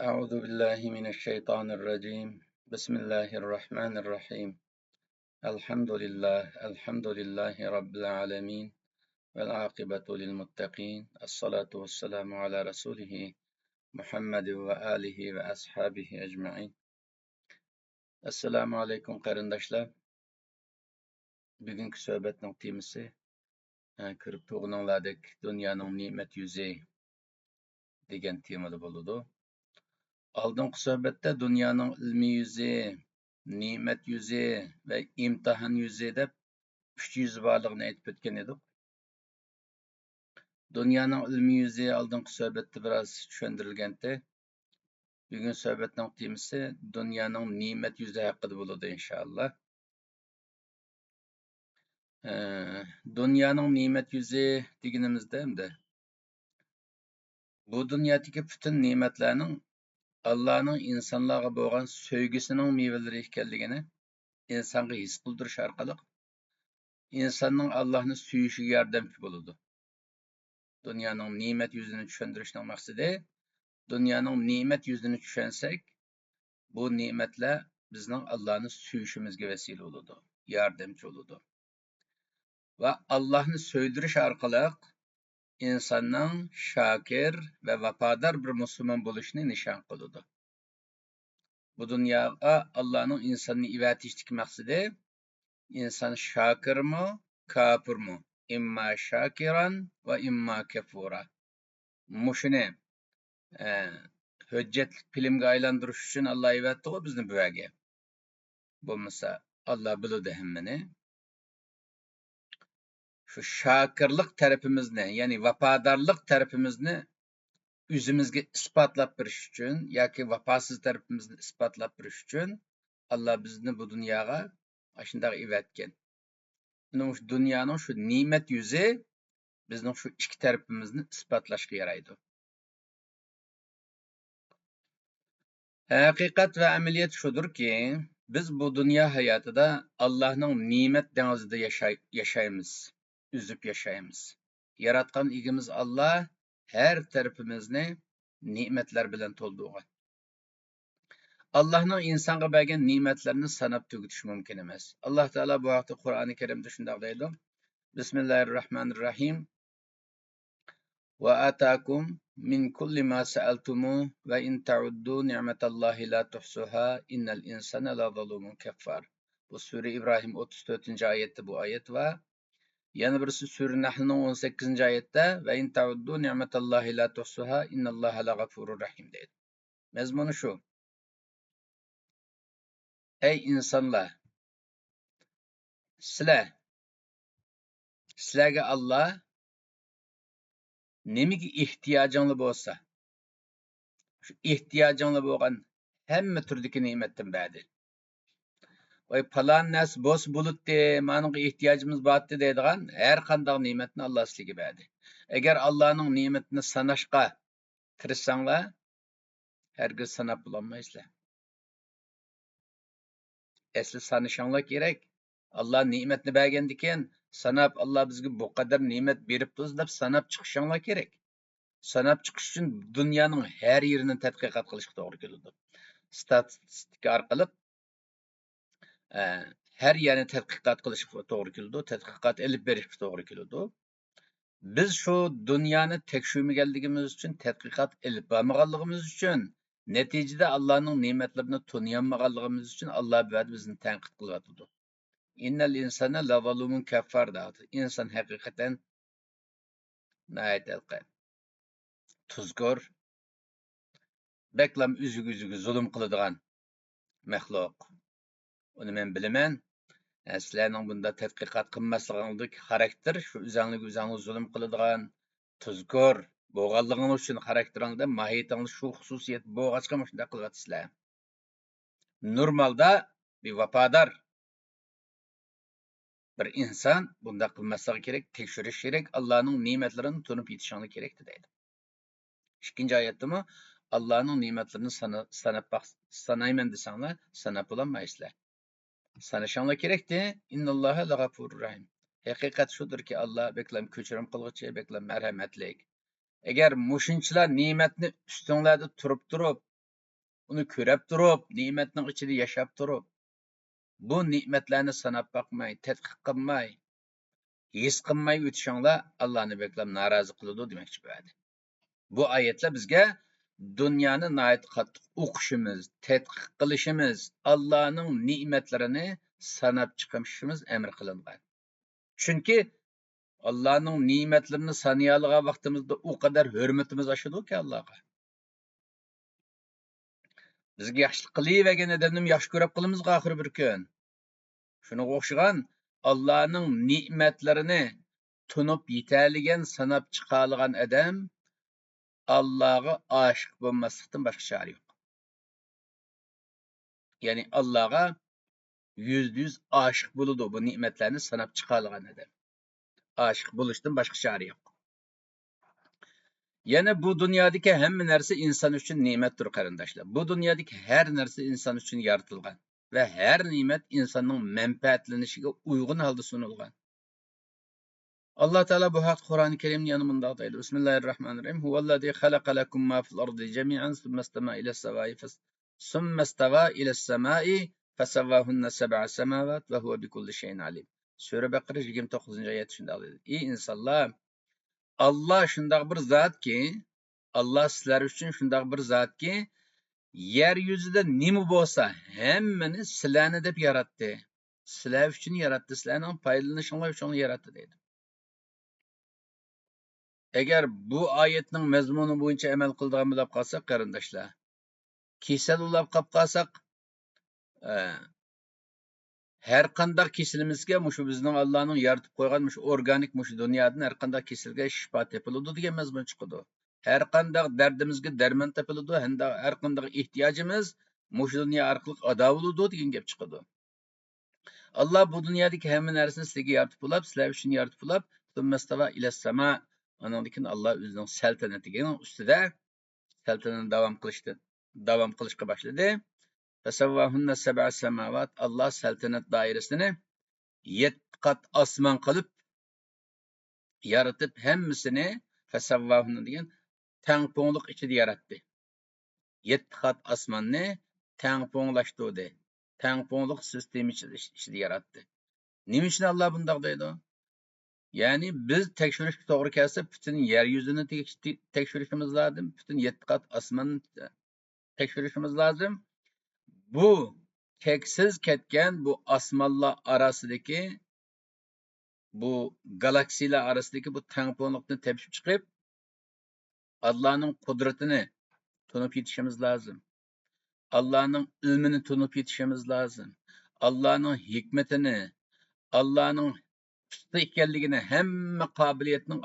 أعوذ بالله من الشيطان الرجيم. بسم الله الرحمن الرحيم. الحمد لله رب العالمين، والعاقبة للمتقين. الصلاة والسلام على رسوله محمد وآله وأصحابه أجمعين. Assalamu alaykum qarindoshlar. Bugungi suhbatning temasi ko'rib turganinglardek dunyoning ne'mat yuzi degan temada bo'ladi. Oldingi suhbatda dunyoning ilmiy yuzi, ne'mat yuzi va imtihon yuzi deb 3 yuzi borligini aytib o'tgan edik. Dunyoning ilmiy yuzi oldingi suhbatda biroz tushuntirilgandi. Bugun suhbatning temasi dunyoning ne'mat yuzi haqida bo'ladi inshaalloh. Dunyoning ne'mat yuzi deganimizda endi bu dunyodagi butun ne'matlarning Allohning insonlarga bo'lgan sevgisining mevalari ekanligini insonga his qildirish orqali insonning Allohni suyishiga yordamchi bo'ladi. Dunyoning ne'mat yuzini tushuntirishning maqsadi, dunyoning ne'mat yuzini tushunsak, bu ne'matlar bizning Allohni suyishimizga vasila bo'ladi, yordamchi bo'ladi. Va Allohni so'ydirish orqali insonning shokir va vafodor bir musulmon bo'lishini nishon qiladi. Bu dunyoga Allohning insonni ivatishdagi maqsadi inson shokirmi, kofirmi? İmma şakiran ve imma kefura. Mushuni hujjatli filmga aylantirish uchun Alloh aytdi bizni bu yerga. Bo'lmasa Alloh biladi hammani. Shu shokirlik tarafimizni, ya'ni vafodorlik tarafimizni o'zimizga isbotlab berish uchun yoki vafosiz tarafimizni isbotlab berish uchun Alloh bizni bu dunyoga shunday evatgan. Dunyoning shu ne'mat yuzi bizning shu ikki tarafimizni isbotlashga yaraydi. Haqiqat va amaliyat shudirki, biz bu dunyo hayotida Allohning ne'mat dengizida yashaymiz, üzüp yashaymiz. Yaratgan egimiz Alloh har tarafimizni ne'matlar bilan to'ldirgan. Allohning insonga bergan ne'matlarini sanab tugutish mumkin emas. Alloh taolo bu vaqtda Qur'oni Karimda shunday deydi: Bismillahirrohmanirrohim. Va atakum min kulli ma sa'altumu va in ta'uddu ni'matallahi la tuhsuha innal insana la zalumun kaffar. Bu sura İbrahim 34-oyatda bu oyat va yana birisi sura Nahlning 18-oyatda va in ta'uddu ni'matallahi la tuhsuha innalloha la g'afurur rahim deydi. Mazmuni shu: ey insonlar, sizlarga Alloh nimaga ehtiyojinglar bo'lsa, shu ehtiyojinglar bo'lgan hamma turdagi ne'matdan berdi. Voy falon narsa bo'lsa bo'libdi, menga ehtiyojimiz bordi deydigan har qanday ne'matni Alloh sizlarga berdi. Agar Allohning ne'matini sanashga tirishsanglar, hargiz sanab bo'lolmaysizlar. Asli sanashinglar kerak. Alloh ne'matni bergandikan, sanab Alloh bizga bu qadar ne'mat beribdi deb sanab chiqishinglar kerak. Sanab chiqish uchun dunyoning har yerini tadqiqot qilishga to'g'ri keladi. Statistika orqali her yerni tadqiqot qilishga to'g'ri keladi, tadqiqot elib berishga to'g'ri keladi. Biz shu dunyoni tekshirmaganligimiz uchun, tadqiqot elib bormaganligimiz uchun, natijada Allohning ne'matlarini taniyolmaganligimiz uchun Alloh bizni tanqid qilyotdi. Innal insana la zalumun kaffar deydi. Inson haqiqatan tuzkor, beklam o'ziga zulm qiladigan maxluq. Uni men bilaman. Sizlarning bunda tadqiqot qilmasligingizning xarakter shu o'zingizga zulm qiladigan tuzkor bo'lganligingiz uchun xarakteringizda mahiyatingiz shu xususiyat bo'lg'achqa shunday qilyapsizlar. Normalda bir vafodor bir inson bunda qilmasligi kerak, tekshirish kerak, Allohning ne'matlarini tunib yetishinglar kerak deydi. Ikkinchi oyatdami Allohning ne'matlarini sanayman desanglar, sanab bo'lolmaysizlar. Sanashinglar kerakdi. Innalloha la g'afurur rahim. Haqiqat shudirki, Alloh beklam kechirim qilg'uchi, beklam marhamatli. Agar mushunchilar ne'matni ustinglarda turib uni ko'rib turib, ne'matning ichida yashab turib, bu ne'matlarni sanab boqmay, tadqiq qilmay, his qilmay o'tishinglar Allohni beklab norozi qiladi demoqchi bo'ladi. Bu oyatlar bizga dunyoni nihoyat qattiq o'qishimiz, tadqiq qilishimiz, Allohning ne'matlarini sanab chiqishimiz amr qilingan. Chunki Allohning ne'matlarini sanay olgan vaqtimizda u qadar hurmatimiz oshadiki Allohga. Bizga yaxshilik qilavergan odamni yaxshi ko'rib qilamiz oxir bir kun. Shunga o'xshagan Allohning ne'matlarini tunib yetarligan, sanab chiqargan odam Allohga oshiq bo'lmaslikdan boshqa chora yo'q. Ya'ni Allohga %100 oshiq bo'ladi bu ne'matlarni sanab chiqargan odam. Oshiq bo'lishdan boshqa chora yo'q. Yana bu dunyodagi hamma narsa inson uchun ne'matdir qarindoshlar. Bu dunyodagi har narsa inson uchun yaratilgan va har ne'mat insonning manfaatlanishiga uyg'un holda sunilgan. Allah Teala bu haqda Kur'an-ı Kerim'in yanımında deydi. Bismillahirrahmanirrahim. Huvallazi halaka lekum ma fil ardi jami'an summa istava ila semai fesavvahunna seb'a semavat ve huve bikulli şeyin alim. Sure Bakara 29. ayet şunda dedi. Ey insanlar, Allah şundaq bir zat ki, Allah sizler için şundaq bir zat ki, yeryüzüde nima bo'lsa hammani sizlarni deb yaratdi. Sizlar uchun yaratdi, sizlarning foydalanishinglar uchun yaratdi deydi. Agar bu oyatning mazmuni bo'yicha amal qiladigan bo'lib qolsak, qarindoshlar, kasal bo'lib qolsak, har qanday kasalimizga mushu bizning Allohning yaratib qo'ygan mushu organik mushu dunyodan har qanday kasalga shifo topiladi degan mazmun chiqadi. Har qanday dardimizga darmon topiladi, har qanday ehtiyojimiz mushu dunyo orqali ado bo'ladi degan gap chiqadi. Allah bu dunyodagi hamma narsani sizga yaratib qo'yib, sizlar uchun yaratib qo'yib, tummastava ila sama. Ondan keyin Allah o'zining saltanatining ustida saltanatni davom qilishga boshladi. Fasavvahunna sab'a samavat. Allah saltanat doirasini 7 qat osmon qilib yaratib hammasini fasavvahunna degan tangpo'nglik ichida yaratdi. 7 qat osmonni tangpo'nglashtirdi. Tangpo'nglik sistema ichida yaratdi. Nima uchun Allah bundoq deydi? Yani biz tekshirishga to'g'ri kelsa, butun yer yuzini tekshirishimiz lozim, butun 7 qat osmonni tekshirishimiz lozim. Bu cheksiz ketgan bu osmonlar orasidagi bu galaksiyalar orasidagi bu tangpo'nglikni tepishib chiqib, Allohning qudratini tunib yetishimiz lozim. Allohning ilmini tunib yetishimiz lozim. Allohning hikmatini, Allohning usta ekanligini, hamma qobiliyatning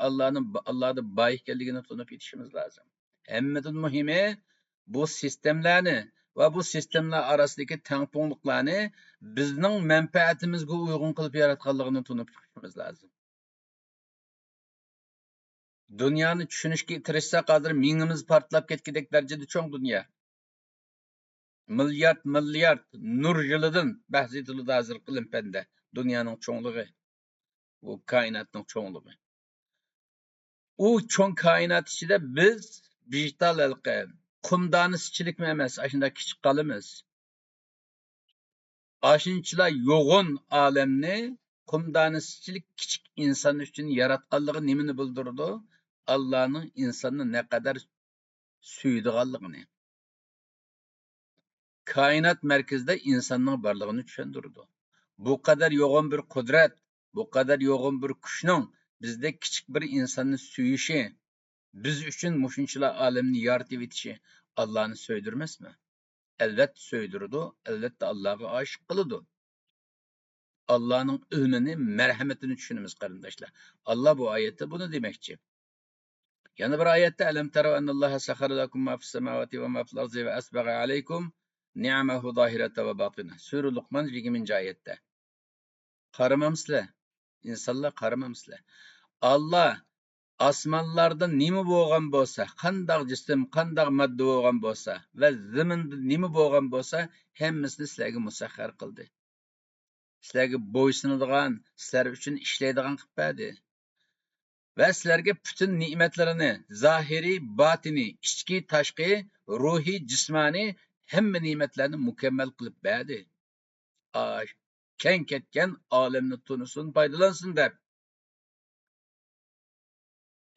Allohda boy ekanligini tunib yetishimiz lozim. Hammadan muhimi bu sistemlarni va bu sistemlar orasidagi tangpo'ngliklarni bizning manfaatimizga uyg'un qilib yaratganligini tunib chiqishimiz lozim. Dunyoni tushunishga tirishsak, hozir mingimiz portlab ketgandek darajada cho'ng dunyo. Milliard nur yilidan bahs etiladi hozir ilm-fanda. Dunyoning cho'ngligi, bu koinotning cho'ngligi. U cho'ng koinot ichida biz digital halqa, qumdanisichilikmi emas, shunday kichik qolamiz. Ashunchalar yo'g'on olamni qumdanisichilik kichik inson uchun yaratganligi nimani bildirdi? Allohning insonni naqadar suydiganligini. Koinot markazida insonning borlig'ini tushundirdi. Bu qadar yo'g'on bir qudrat, bu qadar yo'g'on bir kuchning bizda kichik bir insonni suyishi, biz uchun mushunchalar olamni yaratib etishi Allohni so'ydirmasmi? Albatta so'ydirdi, albatta Allohga oshiq qiladi. Allohning ilmini, marhamatini tushunamiz qarindoshlar. Allah bu oyatda buni demoqchi. Yana bir oyatda alam tara annalloha sakhara lakum ma fis samawati va ma fil ardi va asbagha alaykum ni'amahu zahiratan va batina. Sura Luqman 20. oyatda. Qaramamsizlar. İnsanlar qaramamsizlar. Allah osmonlarda nima bo'lgan bo'lsa, qanday jism, qanday modda bo'lgan bo'lsa va zaminda nima bo'lgan bo'lsa, hammasini sizlarga musaxxar qildi. Sizlarga bo'ysunadigan, sizlar uchun ishlaydigan qilib berdi. Va sizlarga butun ne'matlarini, zahiri, botini, ichki, tashqi, ruhiy, jismoniy hamma ne'matlarni mukammal qilib berdi. Keng ketgan olamni tunisin, foydalansin deb.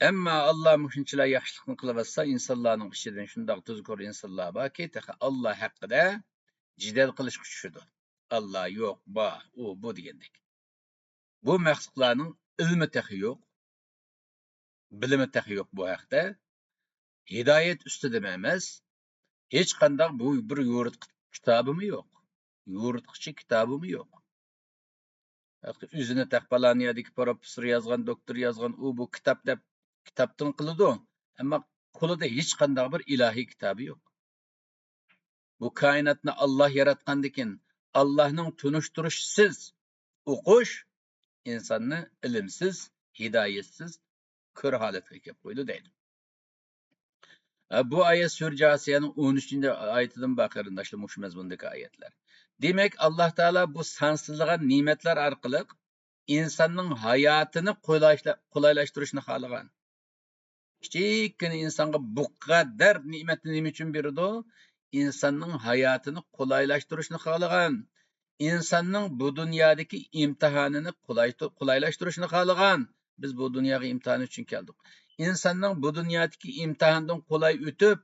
Ammo Alloh shunchalar yaxshilikni qilyotsa, insonlarning ichidan shundoq tuzkur insonlar borki, Alloh haqida jidal qilishga tushadi. Alloh yo'q, bor, u bu degandek. Bu maxluqlarning ilmi tahi yo'q, bilimi tahi yo'q bu haqda. Hidoyat ustida emas, hech qanday bu bir yo'ritqich kitobimi yo'q. Yo'ritqichi kitobimi yo'q. O'zini taqpalaniyadagi professor yozgan, doktor yozgan, u bu kitob deb kitobdan qiladi, ammo qo'lida hech qanday bir ilohiy kitobi yo'q. Bu koinotni Alloh yaratgandikin, Allohning tunishtirishsiz o'qish insonni ilmsiz, hidoyatsiz ko'r holatga kelib qo'ydi deydi. Bu oyat Sura Jasiyaning 13-oyatidan baqarindoshlar shu mazmundagi oyatlar. Demak, Alloh taolo bu sansizlagan ne'matlar orqali insonning hayotini qulaylashtirishni xohlagan. Kichikgina insonga bu qadar ne'matni nima uchun berdi? İnsanның hayotini qulaylashtirishni xohlagan. İnsanның bu dunyodagi imtihonini qulaylashtirishni xohlagan. Biz bu dunyoga imtihon uchun keldik. İnsanның bu dunyodagi imtihondan qulay o'tib,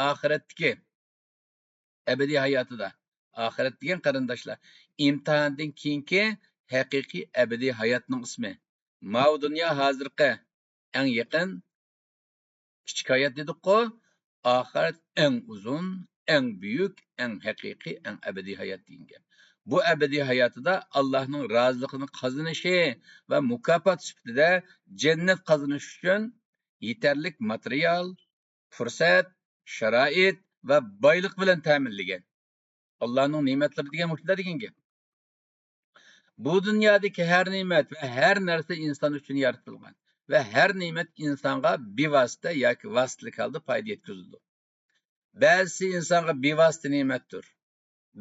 oxiratdagi abadiy hayotida, oxirat degan qarindoshlar, imtihondan keyingi haqiqiy abadiy hayotning ismi. Mav dunyo hozirgi eng yaqin kichik hayot dedik-ku, oxirat eng uzun, eng büyük, eng haqiqiy, eng abadiy hayot deyilgan. Bu abadiy hayotida Allohning roziligini qozonishi va mukofot sifatida jannat qozonish uchun yetarlik material, fursat, sharoit va boylik bilan ta'minlagan. Allohning ne'matlari degan mushlar degan gap. Bu dunyodagi har ne'mat va har narsa inson uchun yaratilgan va har ne'mat insonga bevosita yoki vositali holda foyda yetkazadi. Ba'zi insonga bevosita ne'matdir.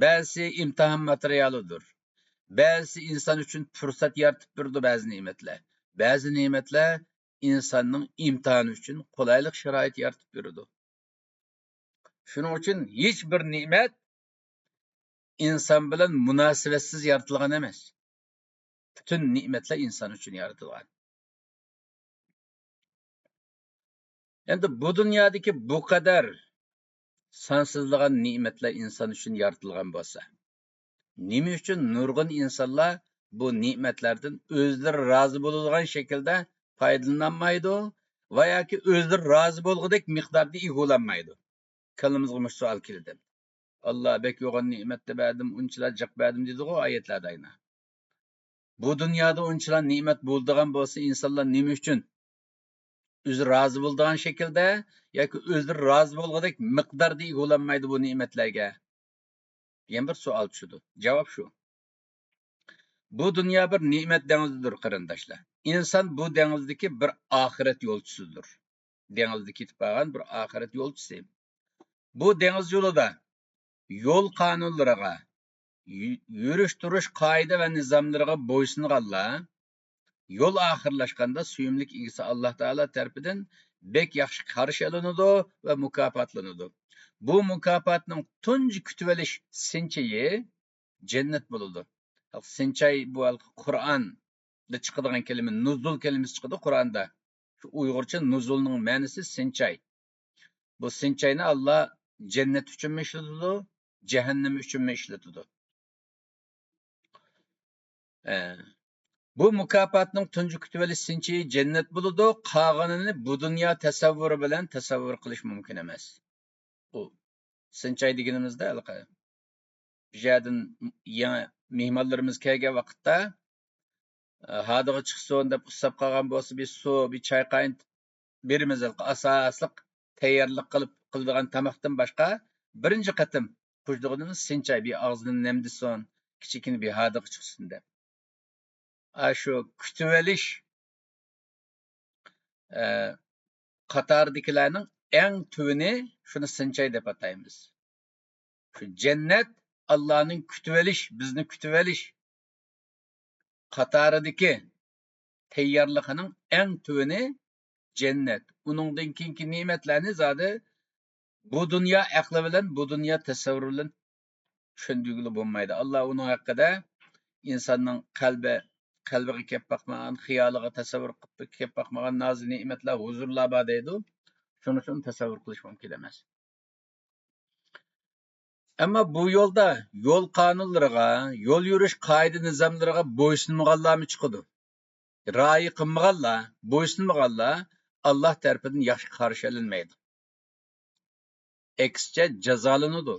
Ba'zi imtihon materialidir. Ba'zi inson uchun fursat yaratib berdi ba'zi ne'matlar. Ba'zi ne'matlar insonning imtihoni uchun qulaylik sharoit yaratib berdi. Shuning uchun hech bir ne'mat inson bilan munosabatsiz yaratilgan emas. Bütün ne'matlar inson uchun yaratilgan. Endi bu dunyodagi bu qadar sansizlagan ne'matlar inson uchun yaratilgan bo'lsa, nima uchun nurg'un insonlar bu ne'matlardan o'zlari rozi bo'ladigan shaklda foydalanmaydi va yoki o'zlari rozi bo'lgudek miqdorda egolanmaydi? Kallamizga mush savol keldi. Alloh bek yo'g'on ne'matni berdim, unchalar jiq berdim dedi-ku oyatlarda ayna. Bu dunyoda unchalar ne'mat bo'ldigan bo'lsa, insonlar nima uchun o'zi rozi bo'ladigan shaklda yoki o'zlari rozi bo'lgudek miqdorda egolanmaydi bu ne'matlarga? degan bir savol tushdi. Javob shu. Bu dunyo bir ne'mat dengizidir qarindoshlar. İnson bu dengizdagi bir oxirat yo'lchisidir. Dengizda ketib qolgan bir oxirat yo'lchisi. Bu dengiz yo'lida yo'l qonunlariga, yurish turish qoida va nizomlariga bo'ysunganlar yo'l oxirlashganda suyumlik egasi Alloh taolo tarafidan bek yaxshi qarshi olinadi va mukofotlanadi. Bu mukofotning tunji kutib olish sinchayi jannat bo'ladi. Sinchay bu Qur'onda chiqadigan kelima nuzul kelimasi chiqadi Qur'onda. Shu Uyg'urcha nuzulning ma'nosi sinchay. Bu sinchayni Alloh jannat uchun ishlatadi, jahannam uchun ishlatadi. Bu mukofotning tunji kutib olish sinchayi jannat bo'ladi. Qolganini bu dunyo tasavvuri bilan tasavvur qilish mumkin emas. Bu sinchay deganimizda alqa. Bijadan yana mehmonlarimiz kelgan vaqtda hadiga chiqsin deb usab qolgan bo'lsa, bir suv, bir choy qaynatib beramiz. Asosliq tayyorlik qiladigan tamoqdan boshqa birinchi qatim qo'shdig'imiz sinchay, bir og'zidan namdisin, kichikini bir hadiga chiqsin deb. Shu kutib olish qatoridagilarning eng tuvini shuni sinchay deb ataymiz. Shu jannat Allohning kutib olish, bizni kutib olish qatoridagi tayyorligining eng tuvini jannat. Uningdan keyingi ne'matlarni zodi Bu dünya aqli bilan, bu dünya tasavvur bilan tushundirgili bo'lmaydi. Alloh uning haqida insonning qalbiga kelib boqmagan, xiyoliga tasavvur qilib kelib boqmagan noz ne'matlar, huzurlar bor deydi. Shuning uchun tasavvur qilish mumkin emas. Ammo bu yo'lda yo'l qonunlariga, yo'l yurish qoida nizomlariga bo'ysunmaganlarmi chiqadi. Rioya qilmaganlar, bo'ysunmaganlar Alloh tarafidan yaxshi qarshi olinmaydi. Eksincha jazolanadi.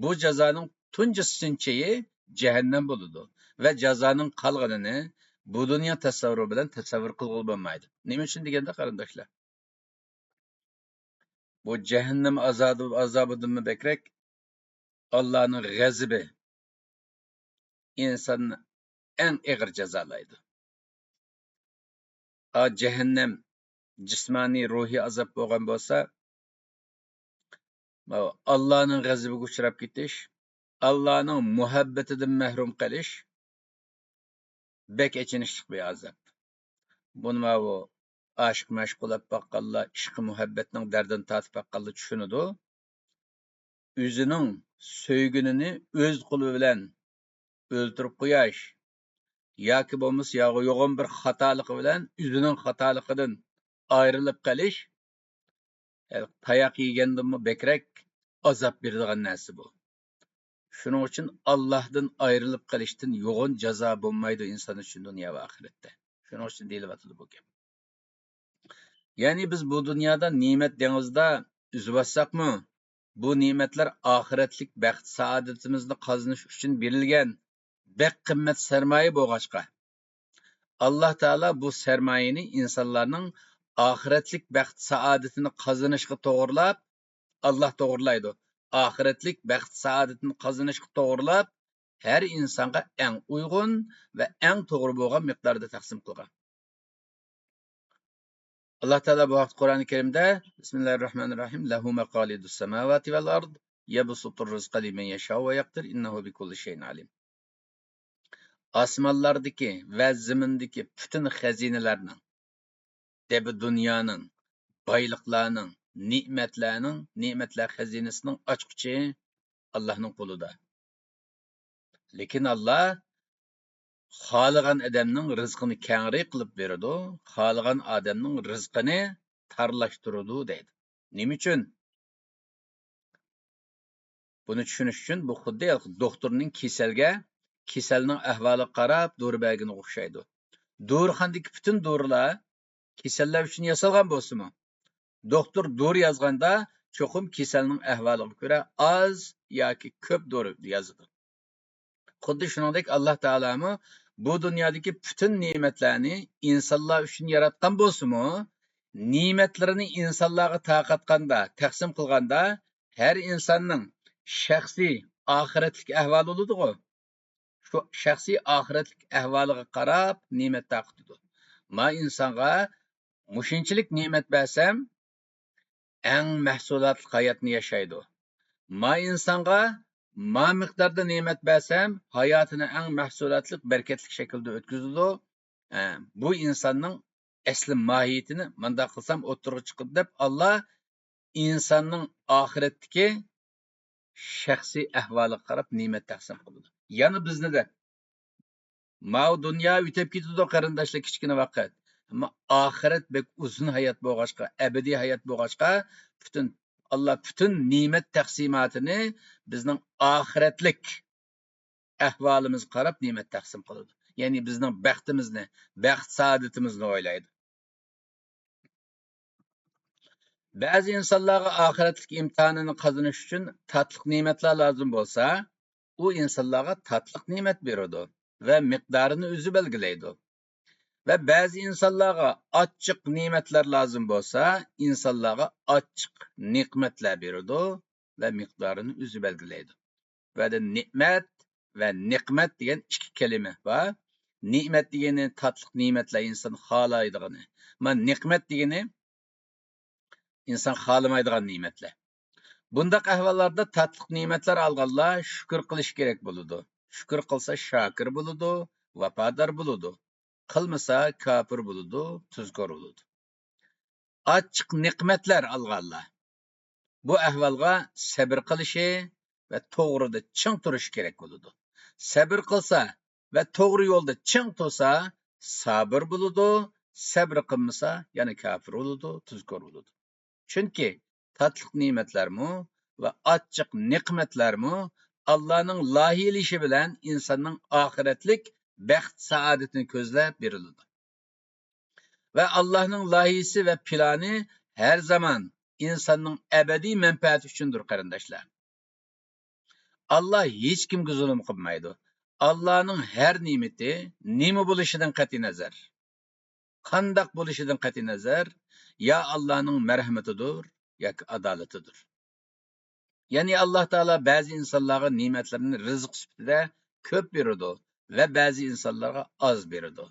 Bu jazoning tunji sinchiyi jahannam bo'ladi va jazoning qolganini bu dunyo tasavvuri bilan tasavvur qilib bo'lmaydi. Nima uchun deganda qarindoshlar? Bu jahannam azobidan bekrak Allohning g'azabi insonni eng og'ir jazolaydi. Jahannam jismoniy, ruhiy azob bo'lgan bo'lsa, Allohning g'azabiga uchrab ketish, Allohning muhabbatidan mahrum qilish bek achinishli bir azob. Buni bu aşk məşğulab baqqanlar, ishqi muhabbatning dardini tatib baqqanlar tushunadi. O'zining söygününü o'z qo'li bilan o'ltirib qo'yash yoki bo'lmasa yo'g'on bir xatoligi bilan o'zining xatoligidan ayrilib qolish tayoq yegandan bekrak azob beradigan narsa bu. Shuning uchun Allohdan ayrilib qolishdan yo'g'on jazo bo'lmaydi inson uchun dunyo va oxiratda. Shuning uchun deyilyapti bu gap. Ya'ni biz bu dunyoda ne'mat dengizda üzübatsaqmı, bu ne'matlar oxiratlik baxt saodatimizni qozonish uchun berilgan bek qimmat sarmoya bo'lg'achqa. Alloh taolo bu sarmoyani insonlarning oxiratlik baxt saodatini qozonishga to'g'rilab, Alloh to'g'rilaydi. Oxiratlik baxt saodatini qozonishga to'g'rilab, har insonga eng uyg'un va eng to'g'ri bo'lgan miqdorda taqsim qilgan. Allah Teala bu vaqt Kur'an-ı Kerim'de Bismillahirrahmanirrahim Lehu meqalidus semavati vel ard yebsutur rizqa limen yeşâ ve yaktir innehu bi kulli şeyin alim. Asmanlardaki ve zimindeki bütün hazinelerinin debi dünyanın, baylıklarının, nimetler hazinesinin açıkçı Allah'ın kuluda. Lekin Allah xalagan adamning rizqini kengri qilib beradi, xalagan odamning rizqini tarlashtiradi deydi. Nima uchun? Buni tushunish uchun bu xuddi doktorning kasalning ahvoliga qarab dori bergani o'xshaydi. Dorixonadagi butun dorilar kasallar uchun yasalgan bo'lsa-mu, doktor dori yozganda cho'qim kasalning ahvoliga ko'ra oz yoki ko'p dori yozadi. Xuddi shuningdek Alloh taolami bu dunyodagi bütün ne'matlarni insonlar uchun yaratgan bo'lsa-mu, ne'matlarini insonlarga taqatganda, taqsim qilganda har insonning shaxsiy oxiratlik ahvoli bo'ladi-ku. Shu shaxsiy oxiratlik ahvoliga qarab ne'mat taqitdi. Ma insonga mushunchalik ne'mat bersam, eng mahsulotli hayotni yashaydi. Ma insonga ma miqdorda ne'mat bersam, hayotini eng mahsulotli, barkatli shaklda o'tkazadi. Bu insonning asli mohiyatini mundaq qilsam o'ttirib chiqib deb Alloh insonning oxiratdagi shaxsiy ahvoliga qarab ne'mat taqsim qiladi. Yana bizni de ma dunyo o'tib ketadi qarindoshlar kichkina vaqt. Ammo oxirat bek uzun hayot bo'lg'achqa, abadiy hayot bo'lg'achqa Allah bütün ne'mat taqsimotini bizning oxiratlik ahvolimiz qarab ne'mat taqsim qiladi. Ya'ni bizning baxtimizni, baxt saodatimizni o'ylaydi. Ba'zi insonlarga oxiratlik imtihonini qozonish uchun tatliq ne'matlar lozim bo'lsa, u insonlarga tatliq ne'mat beradi va miqdorini o'zi belgilaydi. Ve bazı insonlarga achchiq ne'matlar lozim bo'lsa, insonlarga achchiq ne'matlar beradi va miqdorini o'zi belgilaydi. Va ne'mat va niqmat degan ikki kalima bor. Ne'mat degani tatliq ne'matlar inson xohlaydigani. Mana niqmat degani inson xohlamaydigan ne'matlar. Bundaq ahvollarda tatliq ne'matlar olganlar shukr qilish kerak bo'ladi. Shukr qilsa shokir bo'ladi, vafodor bo'ladi. Qilmasa kafir bo'ladi, tuzkor bo'ladi. Achchiq ne'matlar olganlar. bu ahvolga sabr qilishi va to'g'rida ching turishi kerak bo'ladi. Sabr qilsa va to'g'ri yo'lda ching tursa sabr bo'ladi, sabr qilmasa yana kafir bo'ladi, tuzkor bo'ladi. Chunki tatliq ne'matlarmi va achchiq ne'matlarmi Allohning loyihalishi bilan insonning oxiratlik baxt saodatini ko'zlab beriladi. Va Allohning loyihasi va plani har zaman insonning abadiy manfaati uchundir, qarindoshlar. Allah hech kimga zulm qilmaydi. Allohning har ne'mati nima bo'lishidan qat'iy nazar, qandoq bo'lishidan qat'iy nazar, ya Allohning marhamatidir yoki adolatidir. Ya'ni Alloh taolo ba'zi insonlarga ne'matlarni rizq sifatida ko'p beradi va ba'zi insonlarga oz beradi.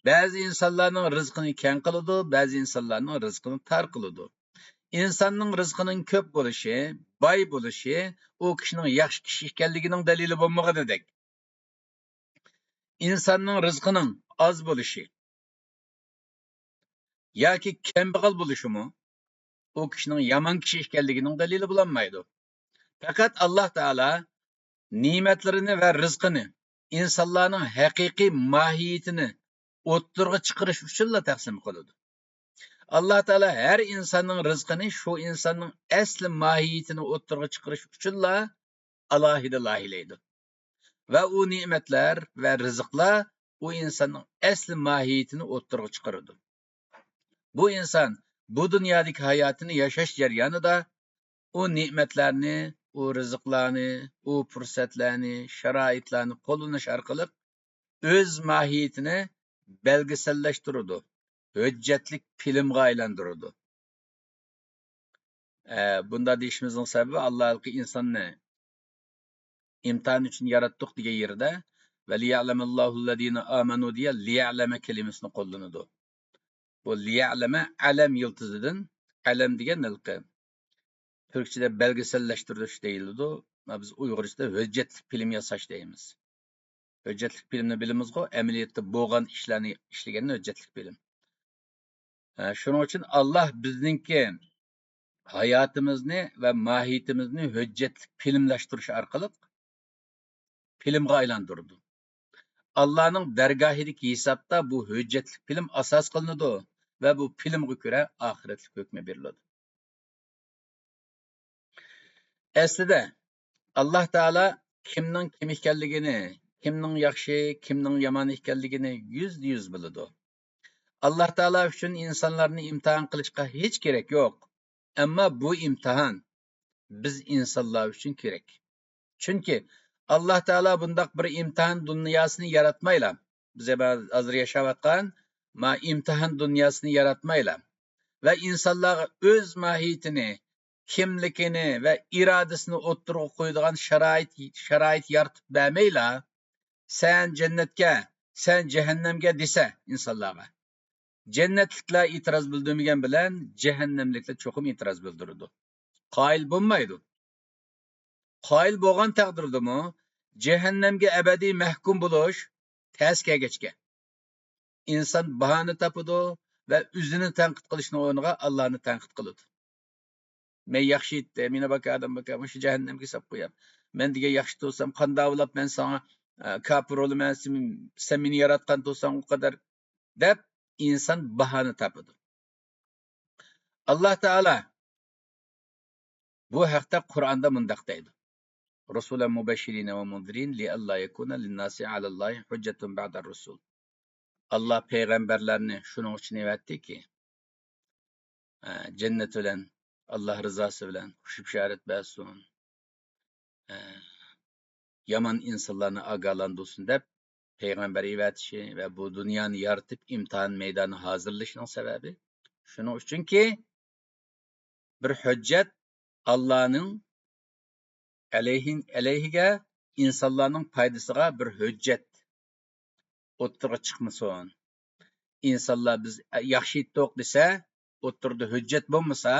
Ba'zi insonlarning rizqini keng qiladi, ba'zi insonlarning rizqini tar qiladi. İnsanның rizqining ko'p bo'lishi, boy bo'lishi u kishining yaxshi kishi ekanligining dalili bo'lmaganidek, insonning rizqining oz bo'lishi yoki kambag'al bo'lishimi u kishining yomon kishi ekanligining dalili bo'lolmaydi. Faqat Alloh taolo ne'matlarini va rizqini insonlarning haqiqiy mohiyatini o'ttirg'a chiqarish uchun taqsim qiladi. Allah Teala her insanın rızkını şu insanın asli mahiyetini o'ttirg'a chiqarish uchunla alohida loyihalaydi. Ve o nimetler ve rızıklar o insanın asli mahiyetini o'ttirg'a chiqaradi. Bu insan bu dünyadaki hayatını yaşaş jarayonida o nimetlerini, o rızıklarını, o fursatlarni, sharoitlarni qo'llanish orqali o'z mohiyetini belgisellashtiradi. Hüccetlik filmga aylandırıldı. Bunda deyişimizin sebebi Allah'ı insanı imtihan için yarattık diye yerde ve liya'lemallahu amenu diye liya'leme kelimesini kullanıldı. Bu liya'leme alem yıldızıdan alem diye nilki. Türkçe'de belgeselleştiriş değildi. Biz Uygurca'da hüccetlik film yasaş deyimiz. Hüccetlik filmini bilimiz o, emniyette boğan işlerini işlegenin hüccetlik film. Şunun için Allah bizninki hayatimizni va mohiyatimizni hujjatli filmlashtirish orqali filmga aylantirdi. Allohning dargohidagi hisobda bu hujjatli film asos qilinadi va bu filmga ko'ra oxiratlik hukmi beriladi. Aslida Alloh taolo kimning kim ekanligini, kimning yaxshi, kimning yomon ekanligini yuz biladi. Alloh taolo uchun insonlarni imtihon qilishga hech kerak yo'q. Ammo bu imtihon biz insonlar uchun kerak. Chunki Alloh taolo bundaq bir imtihon dunyosini yaratmaylar. Biz hozir yashayotgan imtihon dunyosini yaratmaylar. Va insonlarga o'z mohiyatini, kimligini va irodasini o'ttirib qo'yadigan sharoit yaratib bermaylar. Sen jannatga, sen jahannamga desa insonlarga. Jannatliklar e'tiroz bildirmagan bilan jahannamliklar cho'qim e'tiroz bildiradi. Qoyil bo'lmaydi. Qoyil bo'lgan taqdirdami jahannamga abadiy mahkum bo'lish tez kelgachga inson bahona topadi va o'zini tanqid qilishning o'rniga Allohni tanqid qiladi. Men yaxshi etdi, meni bakadim shu jahannamga solib qo'yam. Men degan yaxshi bo'lsam qanday bo'lib men sana kafir olaman, sen meni yaratgan bo'lsang u qadar deb inson bahona topadi. Alloh taolo bu haqda Qur'onda mundaq deydi. Rasulan mubashirin ve munzirin li alla yakuna lin-nasi alallahi hujjatun ba'dar rusul. Allah peygamberlerini şunun için evetti ki cennet bilen Allah rızası bilen hoş işaret bersin. Yaman insanlarını agalandırsın dep peygamber evetişi ve bu dünyanı yaratıp imtihan meydanı hazırlaşının sebebi şunun için ki bir hüccet Allah'ın aleyhige insanların paydasıga bir hüccet o'ttirg'a chiqmasin. İnsanlar biz yaxshi etdik desa, o'ttirda hujjat bo'lmasa,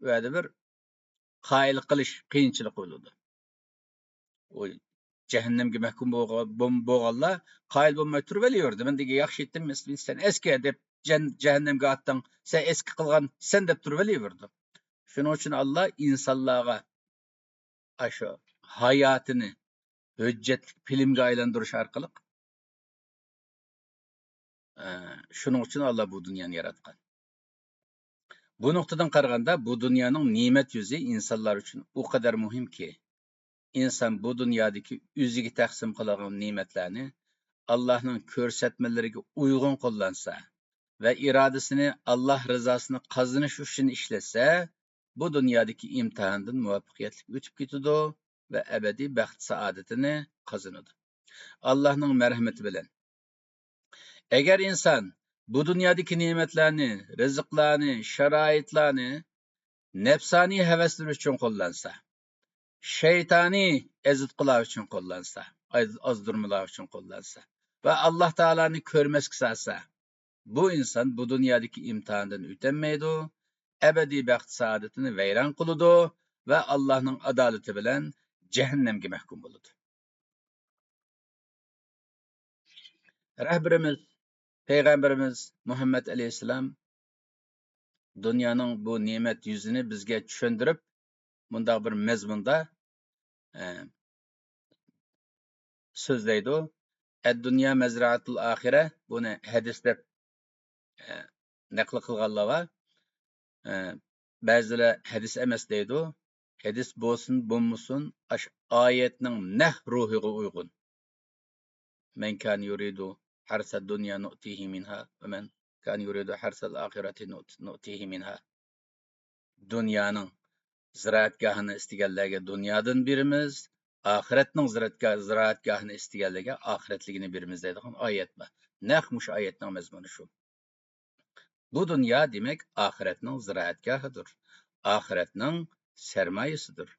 u yerda bir qoyil qilish qiyinchilik bo'ladi. O jahannamga mahkum bo'lganlar qoyil bo'lmay turib olaverdi. Men degan yaxshi etdim, sen eski deb jahannamga attың, sen eski qilgan sen deb turib olaverdi. Shuning uchun Alloh insonlarga shu hayotini hujjatli filmga aylantirish orqali shuning uchun Alloh bu dunyoni yaratgan. Bu nuqtadan qaraganda bu dunyoning ne'mat yuzi insonlar uchun u qadar muhimki, inson bu dunyodagi o'ziga taqsim qilingan ne'matlarni Allohning ko'rsatmalariga uyg'un qo'llansa va irodasini Alloh rizosini qozonish uchun ishlatsa, bu dunyodagi imtihondan muvaffaqiyatli o'tib ketadi va abadiy baxt saodatini qozonadi. Allohning marhamati bilan. Agar inson bu dunyodagi ne'matlarni, rizqlarni, sharoitlarni nafsoniy havaslar uchun qo'llansa, shaytoniy ezitqilar uchun qo'llansa, ozdirmalar uchun qo'llansa va Alloh taoloni ko'rmasga solsa, bu inson bu dunyodagi imtihondan o'tolmaydi, abadiy baxt saodatini vayron qiladi va Allohning adolati bilan jahannamga mahkum bo'ladi. Rahbarimiz Peygamberimiz Muhammed Aleyhisselam dunyoning bu ne'mat yuzini bizga tushundirib, bundaq bir mazmunda so'zlaydi. Ad-dunya mazra'atul axira, buni hadisda naql qilganlar va ba'zilar hadis emas deydi. Hadis bo'lsin, bo'lmasin, ash oyatning nah ruhiga uyg'un. Men kan yuridu harsa dunya nu'tihi minha va men kan yuridu harsa al-axirati nu'tihi minha. Dunyoning ziroatgohini istaganlarga dunyodan beramiz, oxiratning ziroatgohini istaganlarga oxiratligini beramiz deydigan oyat bor. Naq mush oyatning mazmuni shu. Bu dunyo demak oxiratning ziroatgohidir. Oxiratning sarmoyasidir.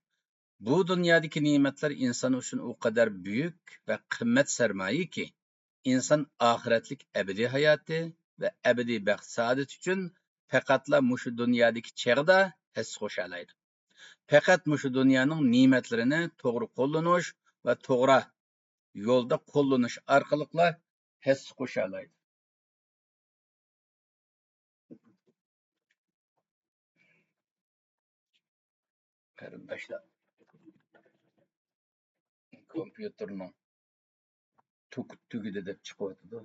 Bu dunyodagi ne'matlar inson uchun u qadar buyuk va qimmat sarmoyaki, inson oxiratlik abadiy hayoti va abadiy baxt saodat uchun faqatla mushu dunyodagi cheg'da his qo'shalaydi. Faqat mushu dunyoning ne'matlarini to'g'ri qo'llanish va to'g'ri yo'lda qo'llanish orqali his qo'shalaydi. Qarindoshlar, kompyuterning tugidi deb chiqyotdi.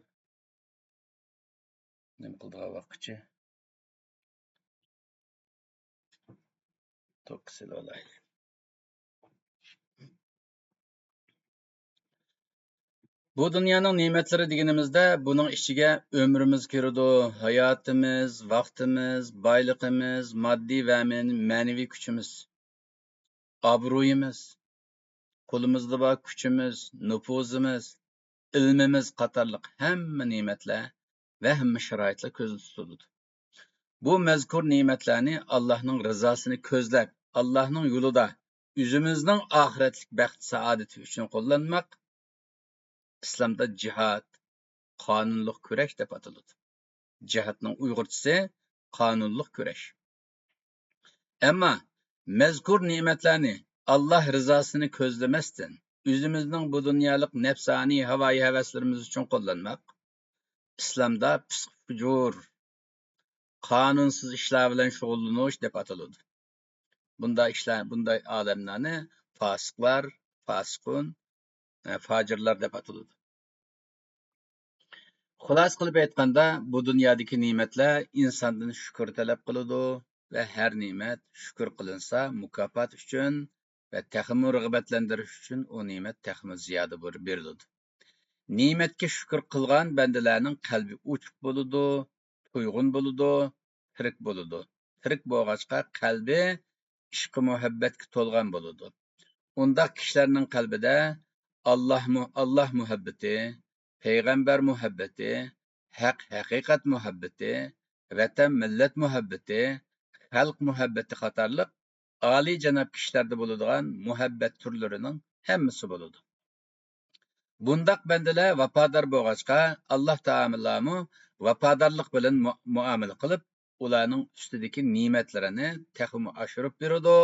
Nima qildilar vaqtchi? To'ksil olaylik. Bu dunyoning ne'matlari deganimizda buning ichiga ömrimiz kiradi, hayotimiz, vaqtimiz, boyligimiz, moddiy va ma'naviy kuchimiz, obro'yimiz, qo'limizda bor kuchimiz, nufuzimiz, ilmimiz qatorliq hamma ne'matlar va hamma sharoitlar ko'zda tutiladi. Bu mazkur ne'matlarni Allohning rizosini ko'zlab, Allohning yo'lida o'zimizning oxiratlik baxt saodati uchun qo'llanmoq islomda jihad, qonunliq kurash deb ataladi. Jihadning uyg'urchasi qonunliq kurash. Ammo mazkur ne'matlarni Alloh rizosini ko'zlamasdan o'zimizning bu dunyolik nafsoniy havoyi havaslarimiz uchun qo'llanmoq islomda fisq fujur, qonunsiz ishlar bilan shug'ullanish deb ataladi. Bunday odamlarni fosiqlar, fosiqun, fojirlar deb ataladi. Xulos qilib aytganda, bu dunyodagi ne'matlar insondan shukr talab qiladi va har ne'mat shukr qilinsa mukofot uchun va taxmi rag'batlantirish uchun u ne'mat taxmi ziyoda bo'lib beriladi. Ne'matga shukr qilgan bandalarning qalbi ochiq bo'ladi, to'yg'un bo'ladi, tirik bo'ladi. Tirik bo'lg'achqa qalbi ishq muhabbatga to'lgan bo'ladi. Undaq kishilarning qalbida Alloh muhabbati, payg'ambar muhabbati, haqiqat muhabbati, vatan millat muhabbati, xalq muhabbati qatorliq oliy janob kishilarda bo'ladigan muhabbat turlarining hammasi bo'ladi. Bundaq bandalar vafodor bo'lg'achqa Alloh taolami vafodorlik bilan muomala qilib, ularning ustidagi ne'matlarini taxmi oshirib beradi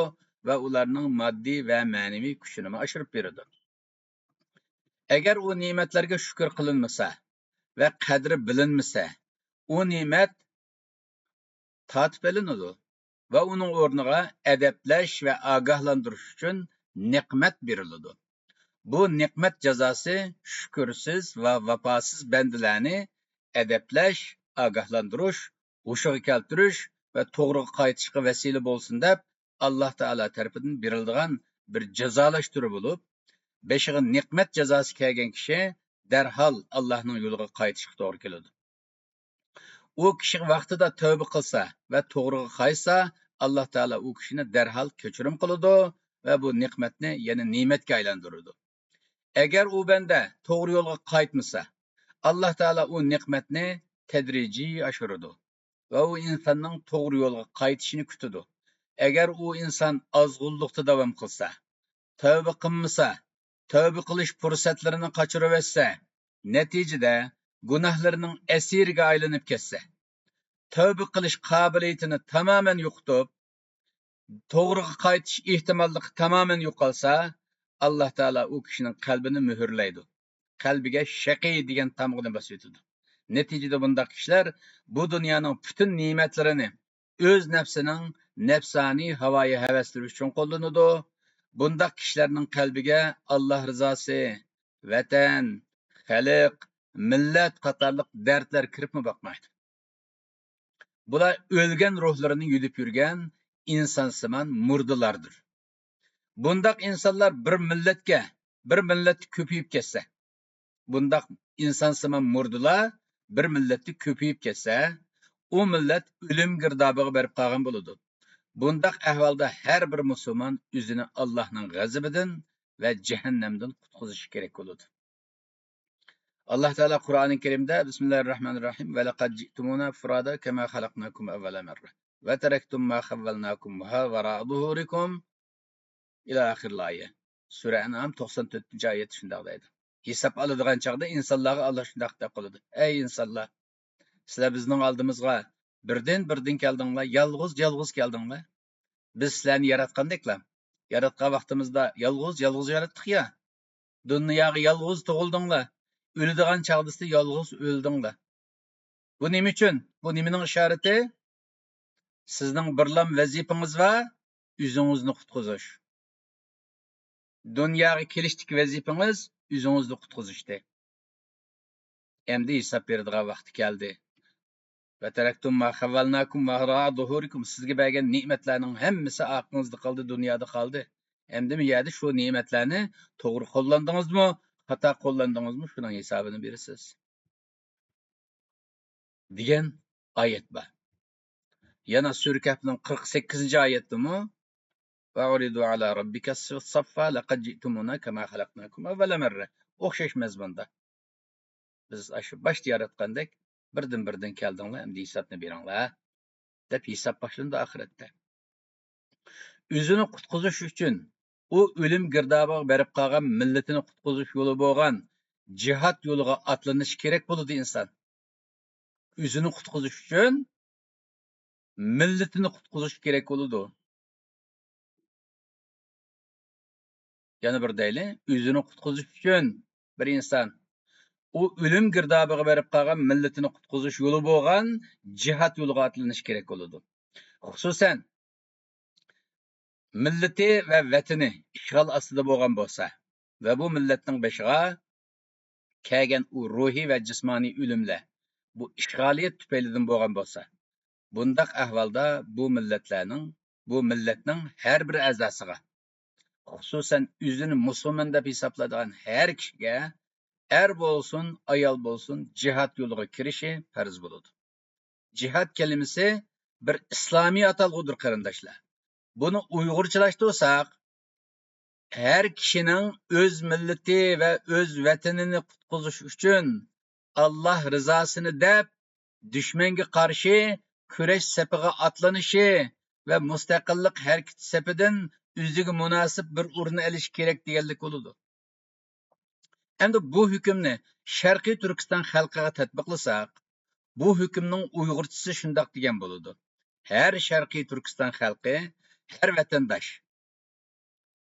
va ularning moddiy va ma'naviy kuchini oshirib beradi. Agar u ne'matlarga shukr qilinmasa va qadri bilinmasa, u ne'mat tatib olinadi va uning o'rniga adablash va ogohlantirish uchun ne'mat beriladi. Bu ne'mat jazosi shukursiz va vafosiz bandalarni adablash, ogohlantirish, hushiga keltirish va to'g'riga qaytishga vasila bo'lsin deb Alloh taolo tarafidan beriladigan bir jazolash turi bo'lib, beshiga ne'mat jazosi kelgan kishi darhol Allohning yo'liga qaytishga to'g'ri keladi. U kishi vaqtida tövbe qilsa va to'g'riga qaytsa, Alloh taolo u kishini darhol kechirim qiladi va bu ne'matni yana ne'matga aylantiradi. Agar u banda to'g'ri yo'lga qaytmasa, Alloh taolo u ne'matni tadrijiy oshiradi va u insonning to'g'ri yo'lga qaytishini kutadi. Agar u inson ozg'unlikda davom qilsa, tövbe qilmasa, tövbe qilish fursatlarini qochiraversa, natijada gunohlarining asiriga aylanib ketsa, tövbe qilish qobiliyatini tamoman yo'qotib, to'g'riga qaytish ehtimolligi tamoman yo'qolsa, Alloh taolo u kishining qalbini muhrlaydi. Qalbiga shaqiy degan tamg'ini bosib o'tadi. Natijada bunday kishilar bu dunyoning butun ne'matlarini o'z nafsining nafsoniy havoyi havaslari uchun qo'llanadi. Bunday kishilarning qalbiga Alloh rizosi, vatan, xalq, millat qatorliq dardlar kiribmi boqmaydi. Bular o'lgan ruhlarini yudib yurgan insonsimon murdalardir. Bundaq insonlar bir millat ko'payib ketsa, bundaq insonsimon murdalar bir millatni ko'payib ketsa, u millat o'lim girdobiga berib qolgan bo'ladi. Bundaq ahvolda har bir musulmon o'zini Allohning g'azabidan va jahannamdan qutqizishi kerak bo'ladi. Alloh taolo Qur'oni Karimda Bismillahirrohmanirrohim va laqad ji'tumuna furada kama xalaqnakum avvala marra va taraktum ma xavvalnakum wara'a zuhurikum ila oxiril oya. Sura An'am 94-oyat shunday deydi. Hisob oladigan chaqda insonlarga Alloh shunday deb qoladi. Ey insonlar, sizlar bizning oldimizga birdan keldinglar, yolg'iz keldinglar. Biz sizlarni yaratgandeklar. Yaratgan vaqtimizda yolg'iz yaratdik ya. Dunyoga yolg'iz tug'ildinglar. O'ladigan chaqdasida yolg'iz o'ldinglar. Bu nima uchun? Bu nimaning ishorati? Sizning birlam vazifangiz va o'zingizni qutqizish. Dunyoga kelishdagi vazifangiz o'zingizni qutqizishdir. Endi hisob beradigan vaqti keldi. Va taraktum ma xavvalnakum wa ra'a zuhurikum, sizga bergan ne'matlarning hammasi aqlingizda qoldi, dunyoda qoldi. Endi bu yerda shu ne'matlarni to'g'ri qo'llandingizmi, xato qo'llandingizmi, shuning hisobini berasiz. degan oyat bor. Yana Sura Kahfning 48-oyatdami va uridu ala robbika saffa laqad ji'tumuna kama xalaqnakum avvala marra. O'xshash mazmunda. Biz shu boshda yaratgandek birdan keldinglar, endi hisobni beringlar deb hisob boshlandi oxiratda. O'zini qutqizish uchun u o'lim girdobiga berib qolgan millatini qutqizish yo'li bo'lgan jihad yo'liga atlanish kerak bo'ladi inson. O'zini qutqizish uchun millatini qutqizish kerak bo'ladi. Yana bir deyli, o'zini qutqizish uchun bir inson u o'lim girdobiga berib qolgan millatini qutqizish yo'li bo'lgan jihad yo'liga atlanish kerak bo'ladi. Xususan millati va vatani ishg'ol ostida bo'lgan bo'lsa va bu millatning beshiga kelgan u ruhiy va jismoniy o'limlar bu ishg'oliyat tufaylidan bo'lgan bo'lsa, bundaq ahvolda bu millatning har bir a'zosiga, xususan o'zini musulmon deb hisobladigan har kishiga, er bo'lsin, ayol bo'lsin, jihad yo'liga kirishi farz bo'ladi. Jihad kalimasi bir islomiy atalg'udir qarindoshlar. Buni uyg'urchalashtirsak, har kishining o'z millati va o'z vatanini qutqizish uchun Alloh rizosini deb dushmanga qarshi kurash safiga atlanishi va mustaqillik harakati safidan o'ziga munosib bir o'rin olish kerak deganlik bo'ladi. Endi bu hukmni Sharqiy Turkiston xalqiga tatbiqlasak, bu hukmning uyg'urchasi shundoq degan bo'ladi. Har Sharqiy Turkiston xalqi, har vatandosh,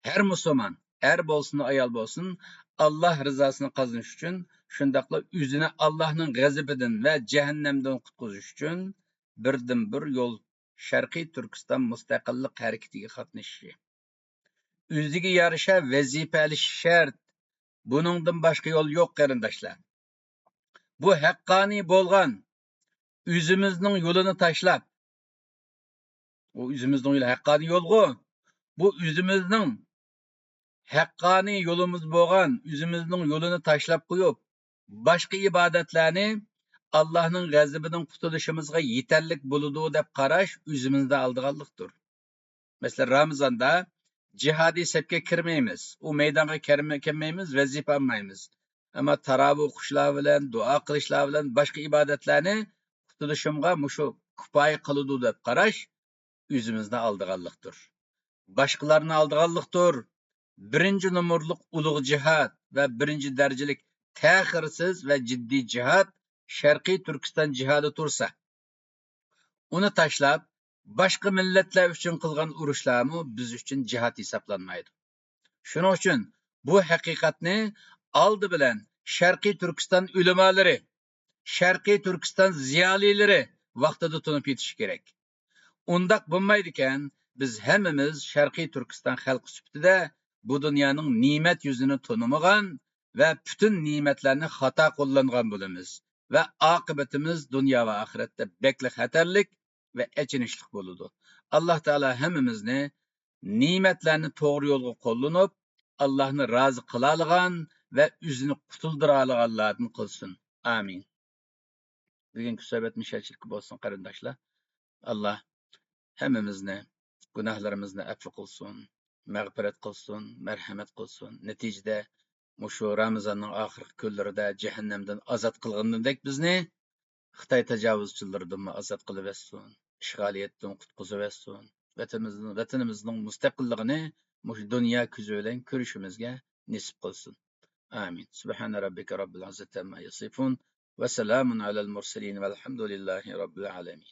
har musulmon, er bo'lsin, ayol bo'lsin, Alloh rizosini qozonish uchun, shundoqla o'zini Allohning g'azabidan va jahannamdan qutqizish uchun birdan bir yo'l Sharqiy Turkiston mustaqillik harakatiga qatnashishi. O'ziga yarasha vazifa olishi shart. Buningdan boshqa yo'l yo'q, qarindoshlar. Bu haqqoniy bo'lgan o'zimizning yo'lini tashlab, o o'zimizning yo'li haqqoniy yo'lg'u. Bu o'zimizning haqqoniy yo'limiz bo'lgan, o'zimizning yo'lini tashlab qo'yib, boshqa ibodatlarni Allohning g'azabidan qutulishimizga yetarlik bo'ladi deb qarash o'zimizda aldiganlikdir. Masalan, Ramazonda jihodiy safga kirmaymiz. U maydonga kirmaymiz, vazifa olmaymiz. Ammo taravih o'qishlar bilan, duo qilishlar bilan boshqa ibodatlarni qutulishimga mushu kifoya qiladi deb qarash o'zimizda aldiganlikdir. Boshqalarni aldiganlikdir. Birinchi numurliq ulug' jihad va birinchi darajalik ta'xirsiz va jiddiy jihad Sharqiy Turkiston jihodi tursa, uni tashlab boshqa millatlar uchun qilgan urushlarmi biz uchun jihad hisoblanmaydi. Shuning uchun bu haqiqatni oldi bilan Sharqiy Turkiston ulamolari, Sharqiy Turkiston ziyolilari vaqtida tunib yetishi kerak. Undaq bo'lmaydi ekan, biz hammamiz Sharqiy Turkiston xalqi sifatida bu dunyoning ne'mat yuzini tunamagan va butun ne'matlarni xato qo'llangan bo'lamiz va oqibatimiz dunyo va oxiratda bekli xatarlik va achinishli bo'ladi. Alloh taolo hammamizni ne'matlarni to'g'ri yo'lga qo'llanib, Allohni rozi qila olgan va o'zini qutuldira olganlardan qilsin. Amin. Bugungi suhbat mishalchilik bo'lsin, qarindoshlar. Alloh hammamizni gunohlarimizni afv qilsin, mag'firat qilsin, marhamat qilsin. Natijada mushu Ramazonning oxirgi kunlarida jahannamdan ozod qilgandek bizni Xitoy tajovuzchilaridan ozod qilib bersin, ishg'oliyatdan qutqizib bersin. Vatanimizning mustaqilligini mushu dunyo ko'zi bilan ko'rishimizga nasib qilsin. Amin. Subhana robbika robbil izzati amma yasifun va salamun alal mursalin valhamdulillahi robbil alamin.